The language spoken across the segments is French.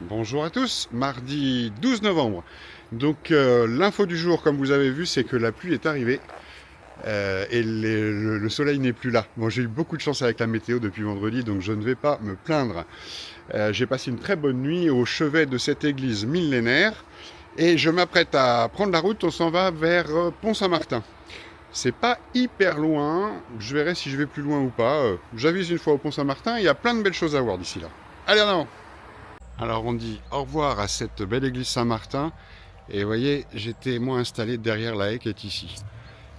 Bonjour à tous, mardi 12 novembre. Donc l'info du jour, comme vous avez vu, c'est que la pluie est arrivée et le soleil n'est plus là. Bon, j'ai eu beaucoup de chance avec la météo depuis vendredi, donc je ne vais pas me plaindre. J'ai passé une très bonne nuit au chevet de cette église millénaire et je m'apprête à prendre la route. On s'en va vers Pont-Saint-Martin. C'est pas hyper loin, je verrai si je vais plus loin ou pas. J'avise une fois au Pont-Saint-Martin, il y a plein de belles choses à voir d'ici là. Allez, en avant! Alors on dit au revoir à cette belle église Saint-Martin. Et vous voyez, j'étais moi installé derrière la haie qui est ici.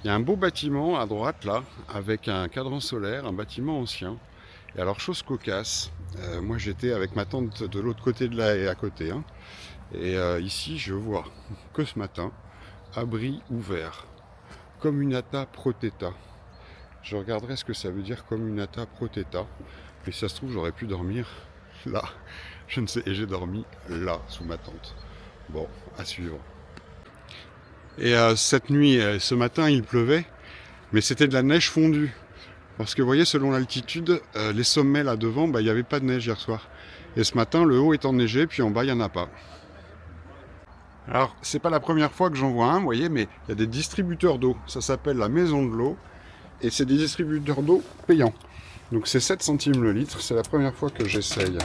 Il y a un beau bâtiment à droite là, avec un cadran solaire, un bâtiment ancien. Et alors chose cocasse, moi j'étais avec ma tante de l'autre côté de la haie à côté. Et ici je vois que ce matin, abri ouvert, Communata Protetta. Je regarderai ce que ça veut dire Communata Protetta. Et si ça se trouve j'aurais pu dormir là. Je ne sais, et j'ai dormi là, sous ma tente. Bon, à suivre. Et cette nuit, ce matin, il pleuvait, mais c'était de la neige fondue. Parce que vous voyez, selon l'altitude, les sommets là devant, il n'y avait pas de neige hier soir. Et ce matin, le haut est enneigé, puis en bas, il n'y en a pas. Alors, c'est pas la première fois que j'en vois un, vous voyez, mais il y a des distributeurs d'eau. Ça s'appelle la maison de l'eau. Et c'est des distributeurs d'eau payants. Donc c'est 7 centimes le litre. C'est la première fois que j'essaye.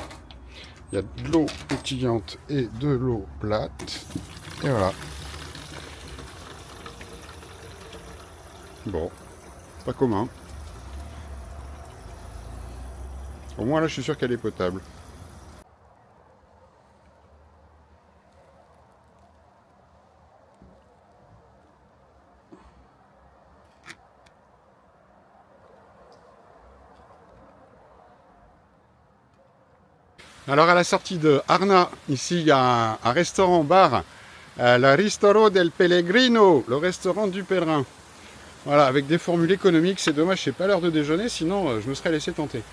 Il y a de l'eau pétillante et de l'eau plate. Et voilà. Bon, pas commun. Au moins là, je suis sûr qu'elle est potable. Alors à la sortie de Arna, ici il y a un restaurant-bar, la Ristoro del Pellegrino, le restaurant du pèlerin. Voilà, avec des formules économiques, c'est dommage, c'est pas l'heure de déjeuner, sinon je me serais laissé tenter.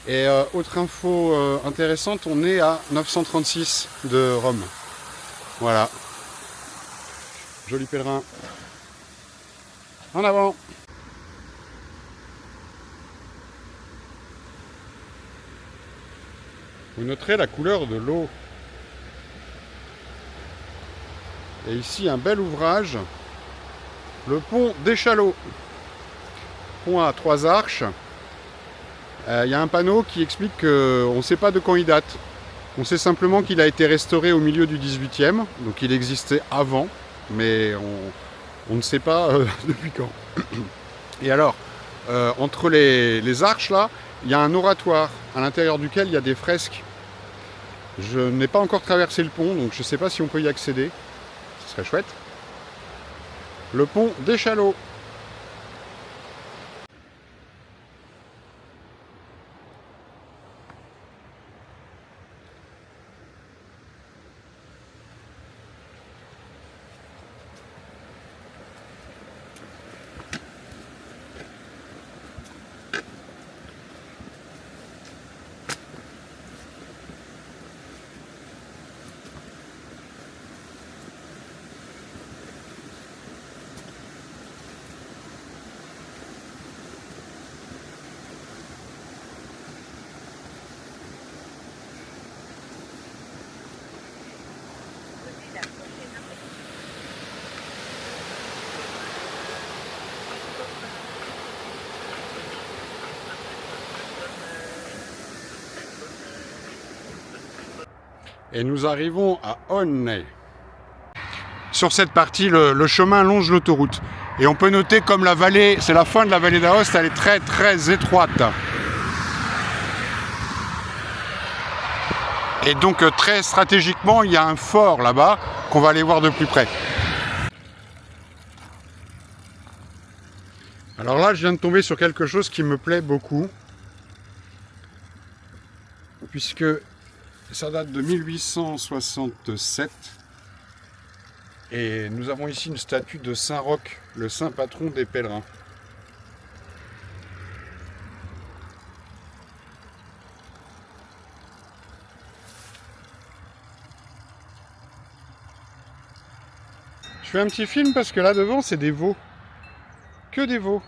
Et autre info intéressante, on est à 936 de Rome. Voilà. Joli pèlerin. En avant! Vous noterez la couleur de l'eau. Et ici, un bel ouvrage, le pont d'Échallot. Pont à 3 arches. Il y a un panneau qui explique qu'on ne sait pas de quand il date. On sait simplement qu'il a été restauré au milieu du 18e, donc il existait avant, mais on ne sait pas depuis quand. Et alors, entre les arches là, il y a un oratoire à l'intérieur duquel il y a des fresques. Je n'ai pas encore traversé le pont, donc je ne sais pas si on peut y accéder. Ce serait chouette. Le pont d'Échallot. Et nous arrivons à Onne. Sur cette partie, le chemin longe l'autoroute. Et on peut noter comme la vallée, c'est la fin de la vallée d'Aoste, elle est très très étroite. Et donc très stratégiquement, il y a un fort là-bas qu'on va aller voir de plus près. Alors là, je viens de tomber sur quelque chose qui me plaît beaucoup. Puisque ça date de 1867. Et nous avons ici une statue de Saint-Roch, le saint patron des pèlerins. Je fais un petit film parce que là devant c'est des veaux. Que des veaux.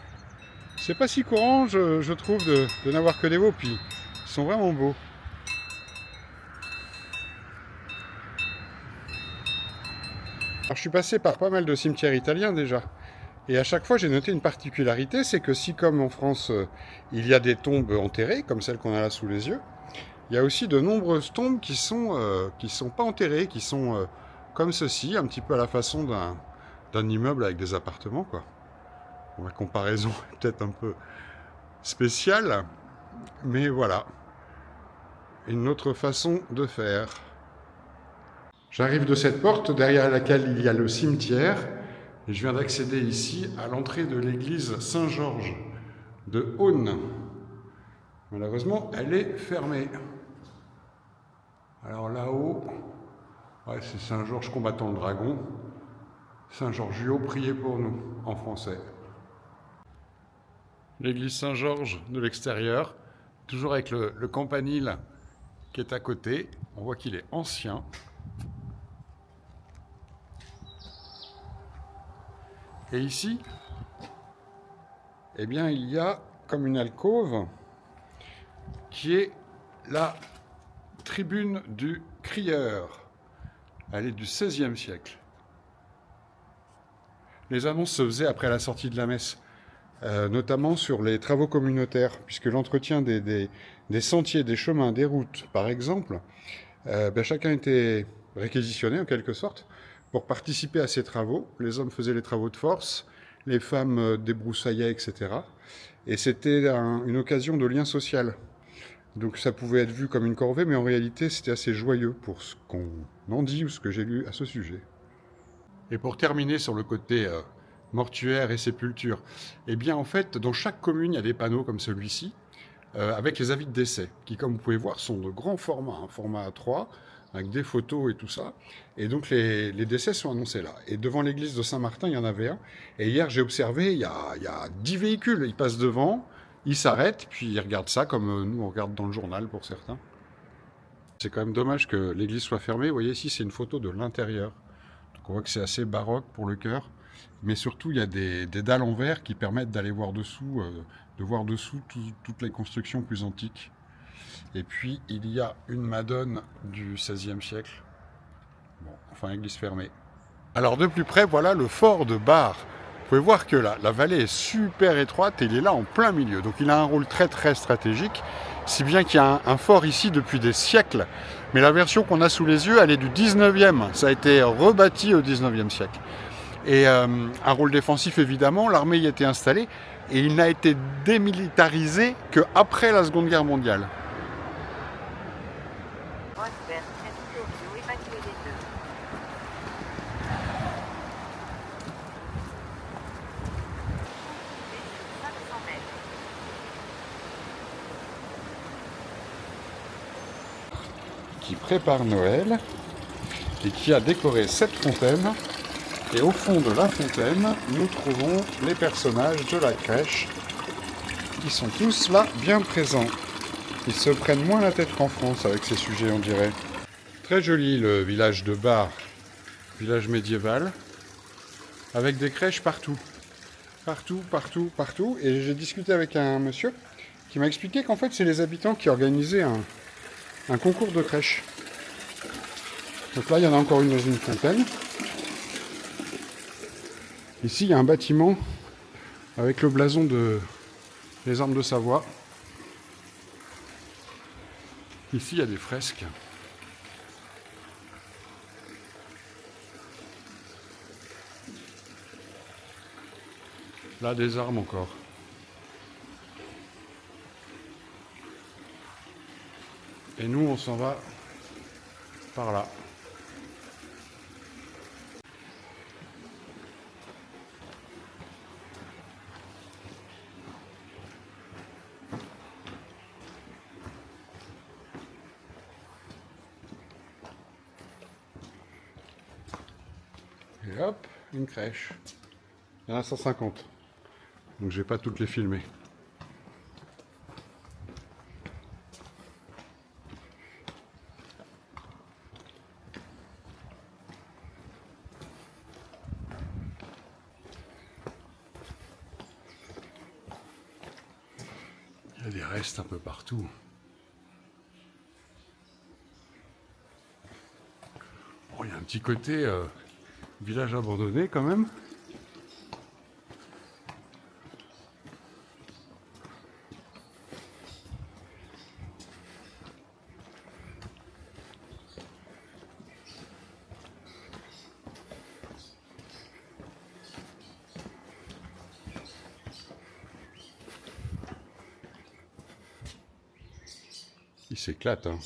C'est pas si courant je trouve de n'avoir que des veaux, puis ils sont vraiment beaux. Alors, je suis passé par pas mal de cimetières italiens déjà. Et à chaque fois, j'ai noté une particularité, c'est que si, comme en France, il y a des tombes enterrées, comme celle qu'on a là sous les yeux, il y a aussi de nombreuses tombes qui sont pas enterrées, qui sont comme ceci, un petit peu à la façon d'un immeuble avec des appartements, quoi. Bon, la comparaison est peut-être un peu spéciale, mais voilà, une autre façon de faire. J'arrive de cette porte derrière laquelle il y a le cimetière, et je viens d'accéder ici à l'entrée de l'église Saint-Georges de Aune. Malheureusement, elle est fermée. Alors là-haut, ouais, c'est Saint-Georges combattant le dragon. Saint-Georgiou, priez pour nous, en français. L'église Saint-Georges de l'extérieur, toujours avec le campanile qui est à côté. On voit qu'il est ancien. Et ici, eh bien, il y a comme une alcôve qui est la tribune du crieur. Elle est du XVIe siècle. Les annonces se faisaient après la sortie de la messe, notamment sur les travaux communautaires, puisque l'entretien des sentiers, des chemins, des routes, par exemple, chacun était réquisitionné en quelque sorte pour participer à ces travaux. Les hommes faisaient les travaux de force, les femmes débroussaillaient, etc. Et c'était une occasion de lien social. Donc ça pouvait être vu comme une corvée, mais en réalité c'était assez joyeux pour ce qu'on en dit ou ce que j'ai lu à ce sujet. Et pour terminer sur le côté mortuaire et sépulture, eh bien en fait dans chaque commune il y a des panneaux comme celui-ci avec les avis de décès qui, comme vous pouvez voir, sont de grand format, un format A3 avec des photos et tout ça. Et donc les décès sont annoncés là. Et devant l'église de Saint-Martin, il y en avait un. Et hier j'ai observé, il y a 10 véhicules, ils passent devant. Ils s'arrêtent, puis ils regardent ça comme nous on regarde dans le journal pour certains. C'est quand même dommage que l'église soit fermée. Vous voyez ici, c'est une photo de l'intérieur. Donc on voit que c'est assez baroque pour le chœur. Mais surtout, il y a des dalles en verre qui permettent d'aller voir dessous, de voir dessous toutes les constructions plus antiques. Et puis, il y a une Madone du XVIe siècle. Bon, enfin, église fermée. Alors de plus près, voilà le fort de Bar. Vous pouvez voir que la vallée est super étroite et il est là en plein milieu. Donc il a un rôle très très stratégique, si bien qu'il y a un fort ici depuis des siècles. Mais la version qu'on a sous les yeux, elle est du 19e. Ça a été rebâti au 19e siècle. Et un rôle défensif évidemment, l'armée y était installée et il n'a été démilitarisé qu'après la Seconde Guerre mondiale. Qui prépare Noël et qui a décoré cette fontaine. Et au fond de la fontaine, nous trouvons les personnages de la crèche qui sont tous là, bien présents. Ils se prennent moins la tête qu'en France avec ces sujets, on dirait. Très joli le village de Bar, village médiéval, avec des crèches partout. Partout, partout, partout. Et j'ai discuté avec un monsieur qui m'a expliqué qu'en fait, c'est les habitants qui organisaient un concours de crèche. Donc là, il y en a encore une dans une fontaine. Ici, il y a un bâtiment avec le blason des armes de Savoie. Ici, il y a des fresques. Là, des armes encore. Et nous, on s'en va par là. Et hop, une crèche. Il y en a 150. Donc je vais pas toutes les filmer. Il y a des restes un peu partout. Bon, il y a un petit côté Village abandonné quand même. Il s'éclate, hein.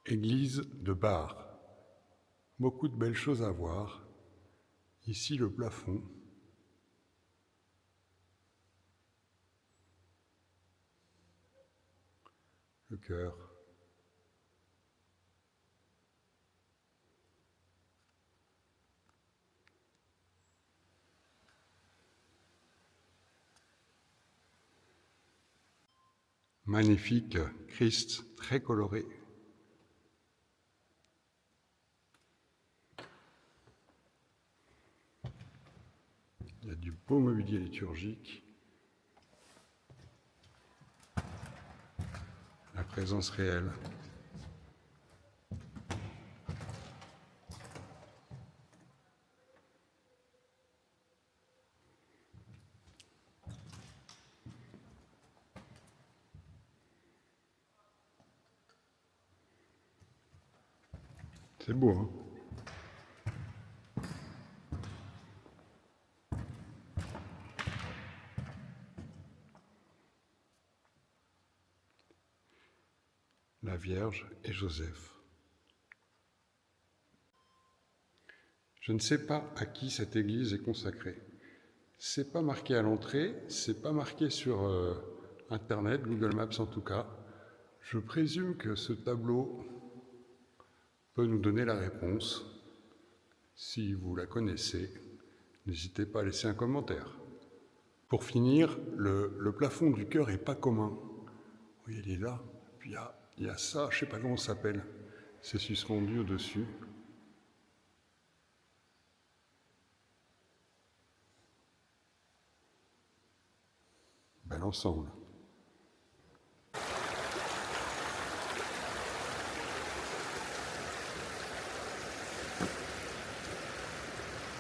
Église de Bar. Beaucoup de belles choses à voir. Ici le plafond. Le chœur. Magnifique Christ, très coloré. Il y a du beau mobilier liturgique. La présence réelle. C'est beau, hein? La Vierge et Joseph. Je ne sais pas à qui cette église est consacrée. C'est pas marqué à l'entrée, c'est pas marqué sur Internet, Google Maps en tout cas. Je présume que ce tableau peut nous donner la réponse. Si vous la connaissez, n'hésitez pas à laisser un commentaire. Pour finir, le plafond du chœur n'est pas commun. Oui, il est là. Puis il y a ça, je ne sais pas comment ça s'appelle. C'est suspendu au-dessus. Bel ensemble.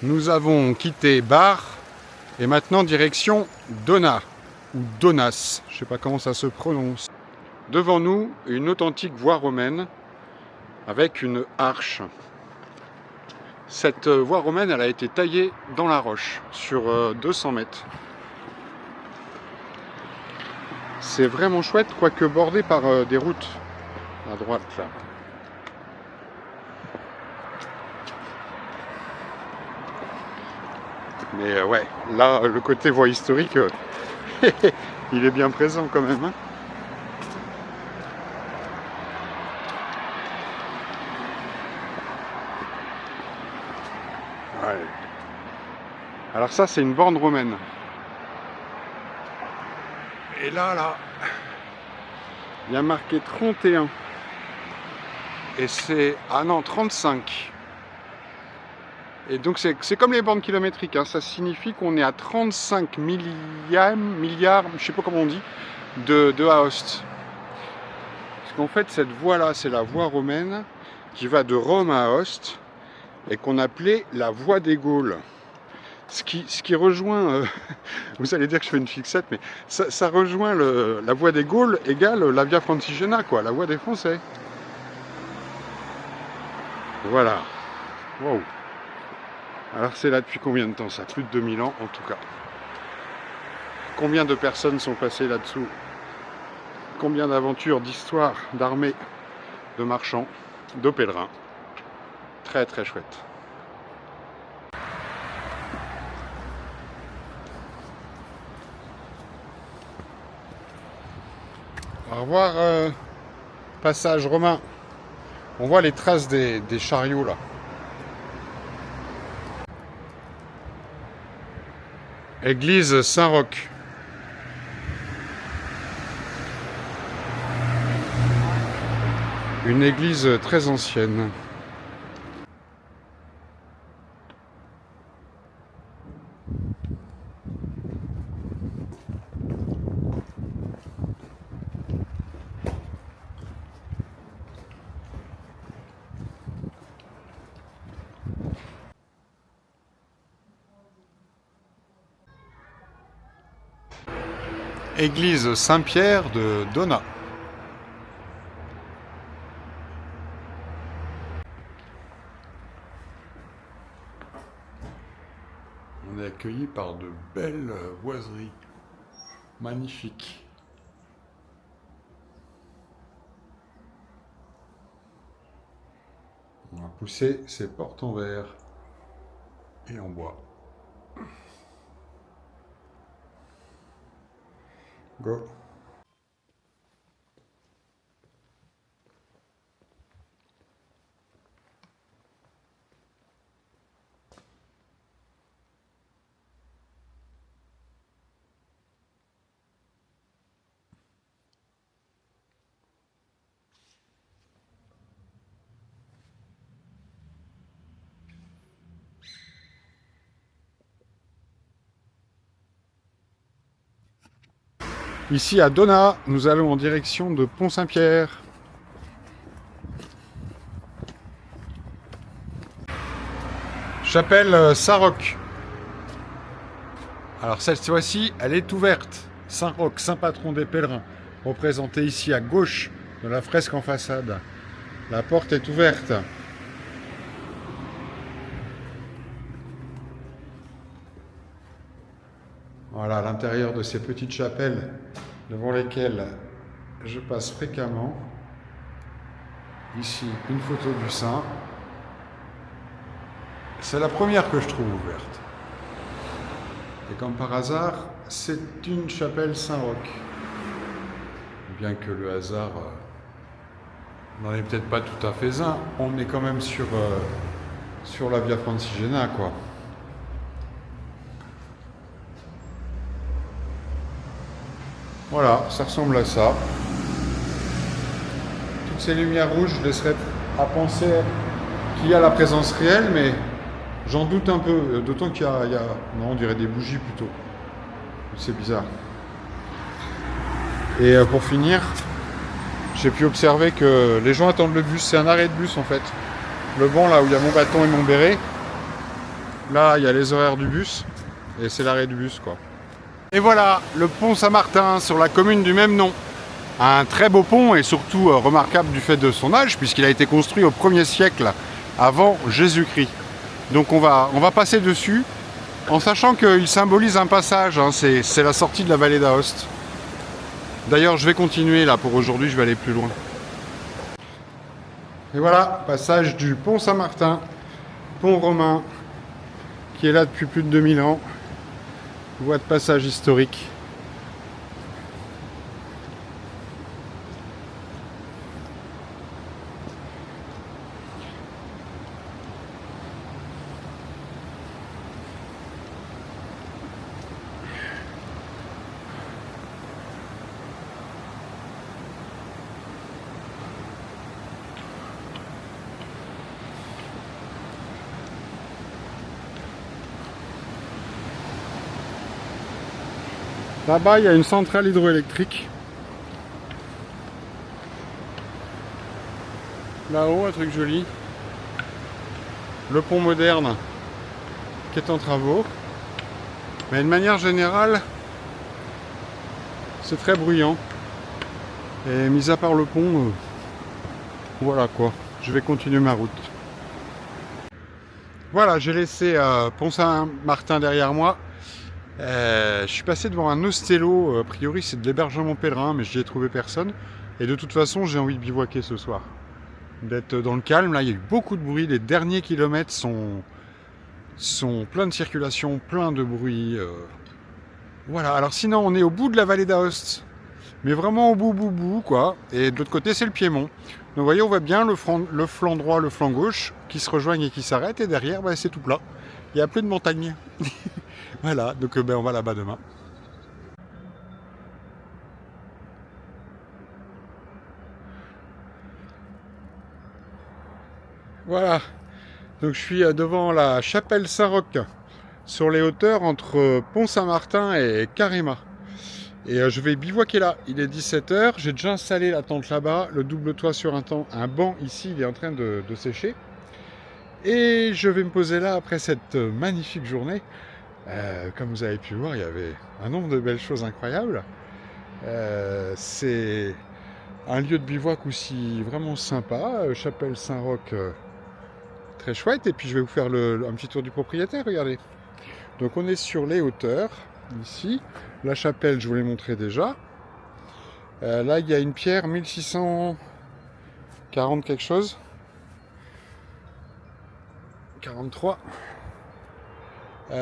Nous avons quitté Bar et maintenant direction Donat ou Donas, je ne sais pas comment ça se prononce. Devant nous, une authentique voie romaine avec une arche. Cette voie romaine, elle a été taillée dans la roche sur 200 mètres. C'est vraiment chouette, quoique bordé par des routes à droite là. Mais ouais, là, le côté voie historique, il est bien présent quand même. Hein. Ouais. Alors ça, c'est une borne romaine. Et là, il y a marqué 31. Et c'est... Ah non, 35. Et donc c'est comme les bornes kilométriques, hein. Ça signifie qu'on est à 35 milliards, je ne sais pas comment on dit, de Aoste. Parce qu'en fait, cette voie-là, c'est la voie romaine qui va de Rome à Aoste et qu'on appelait la voie des Gaules. Ce qui rejoint, vous allez dire que je fais une fixette, mais ça rejoint la voie des Gaules égale la Via Francigena, quoi, la voie des Français. Voilà. Wow. Alors c'est là depuis combien de temps ça? Plus de 2000 ans en tout cas. Combien de personnes sont passées là-dessous? Combien d'aventures, d'histoires, d'armées, de marchands, de pèlerins? Très très chouette. Au revoir, passage romain. On voit les traces des chariots là. Église Saint-Roch. Une église très ancienne. Église Saint-Pierre de Donat. On est accueilli par de belles boiseries. Magnifiques. On va pousser ces portes en verre et en bois. Go. Ici à Donat, nous allons en direction de Pont-Saint-Pierre. Chapelle Saint-Roch. Alors cette fois-ci, elle est ouverte. Saint-Roch, saint patron des pèlerins, représenté ici à gauche de la fresque en façade. La porte est ouverte. Voilà l'intérieur de ces petites chapelles devant lesquelles je passe fréquemment. Ici, une photo du saint. C'est la première que je trouve ouverte. Et comme par hasard, c'est une chapelle Saint-Roch. Bien que le hasard n'en est peut-être pas tout à fait un, on est quand même sur la Via Francigena, quoi. Voilà, ça ressemble à ça. Toutes ces lumières rouges, je laisserai à penser qu'il y a la présence réelle, mais j'en doute un peu, d'autant qu'il y a... Non, on dirait des bougies plutôt. C'est bizarre. Et pour finir, j'ai pu observer que les gens attendent le bus. C'est un arrêt de bus en fait. Le banc là où il y a mon bâton et mon béret. Là, il y a les horaires du bus. Et c'est l'arrêt du bus quoi. Et voilà, le pont Saint-Martin sur la commune du même nom. Un très beau pont et surtout remarquable du fait de son âge, puisqu'il a été construit au 1er siècle avant Jésus-Christ. Donc on va passer dessus, en sachant qu'il symbolise un passage, hein, c'est la sortie de la vallée d'Aoste. D'ailleurs je vais continuer là pour aujourd'hui, je vais aller plus loin. Et voilà, passage du pont Saint-Martin, pont romain, qui est là depuis plus de 2000 ans. Voie de passage historique. Là-bas, il y a une centrale hydroélectrique. Là-haut, un truc joli. Le pont moderne qui est en travaux. Mais de manière générale, c'est très bruyant. Et mis à part le pont, voilà quoi. Je vais continuer ma route. Voilà, j'ai laissé Pont Saint-Martin derrière moi. Je suis passé devant un hostello, a priori c'est de l'hébergement pèlerin, mais je n'y ai trouvé personne. Et de toute façon, j'ai envie de bivouaquer ce soir. D'être dans le calme, là il y a eu beaucoup de bruit, les derniers kilomètres sont pleins de circulation, plein de bruit. Voilà, alors sinon on est au bout de la vallée d'Aoste, mais vraiment au bout quoi. Et de l'autre côté c'est le Piémont. Donc vous voyez, on voit bien le flanc droit, le flanc gauche, qui se rejoignent et qui s'arrêtent, et derrière bah, c'est tout plat. Il n'y a plus de montagne. Voilà, donc on va là-bas demain. Voilà, donc je suis devant la chapelle Saint-Roch, sur les hauteurs entre Pont-Saint-Martin et Carema. Et je vais bivouaquer là, il est 17 h, j'ai déjà installé la tente là-bas, le double toit sur un banc ici, il est en train de sécher. Et je vais me poser là après cette magnifique journée. Comme vous avez pu voir, il y avait un nombre de belles choses incroyables. C'est un lieu de bivouac aussi vraiment sympa. Chapelle Saint-Roch, très chouette. Et puis je vais vous faire un petit tour du propriétaire, regardez. Donc on est sur les hauteurs, ici. La chapelle, je vous l'ai montré déjà. Là, il y a une pierre 1640 quelque chose. 43.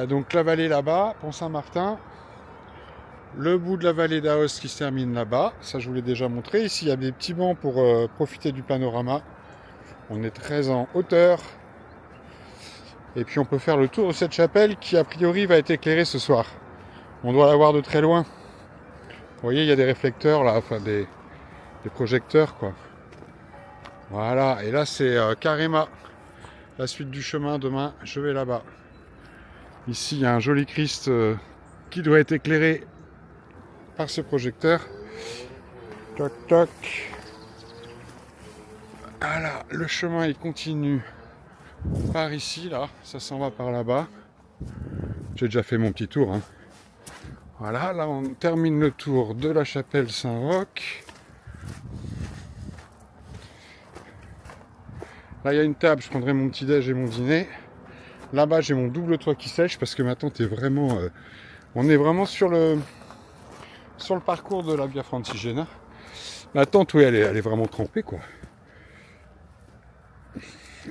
Donc la vallée là-bas, Pont-Saint-Martin. Le bout de la vallée d'Aoste qui se termine là-bas. Ça, je vous l'ai déjà montré. Ici, il y a des petits bancs pour profiter du panorama. On est très en hauteur. Et puis on peut faire le tour de cette chapelle qui, a priori, va être éclairée ce soir. On doit la voir de très loin. Vous voyez, il y a des réflecteurs là, enfin des projecteurs quoi. Voilà, et là c'est Carema. La suite du chemin, demain, je vais là-bas. Ici, il y a un joli Christ qui doit être éclairé par ce projecteur. Toc toc. Voilà, le chemin il continue par ici, là, ça s'en va par là-bas. J'ai déjà fait mon petit tour. Hein. Voilà, là on termine le tour de la chapelle Saint-Roch. Là il y a une table, je prendrai mon petit déj et mon dîner. Là-bas j'ai mon double toit qui sèche parce que ma tente est vraiment... on est vraiment sur le parcours de la Via Francigena. La tente, oui, elle est vraiment trempée quoi.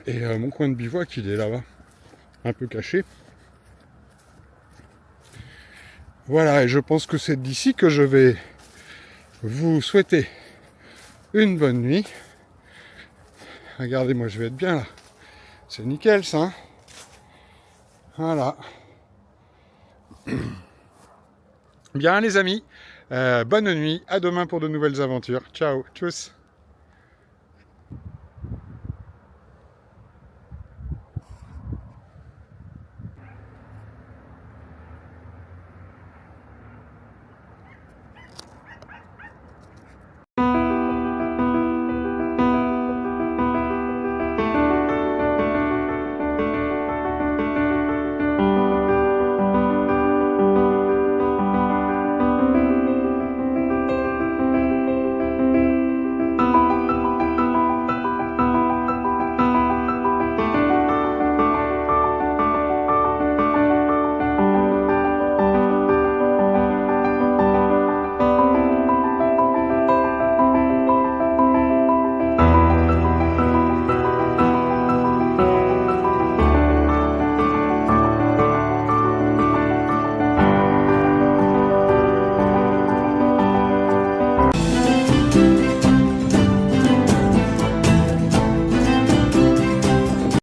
Et mon coin de bivouac il est là-bas, un peu caché. Voilà, et je pense que c'est d'ici que je vais vous souhaiter une bonne nuit. Regardez, moi je vais être bien là. C'est nickel ça. Hein, voilà. Bien les amis, bonne nuit, à demain pour de nouvelles aventures. Ciao, tchuss.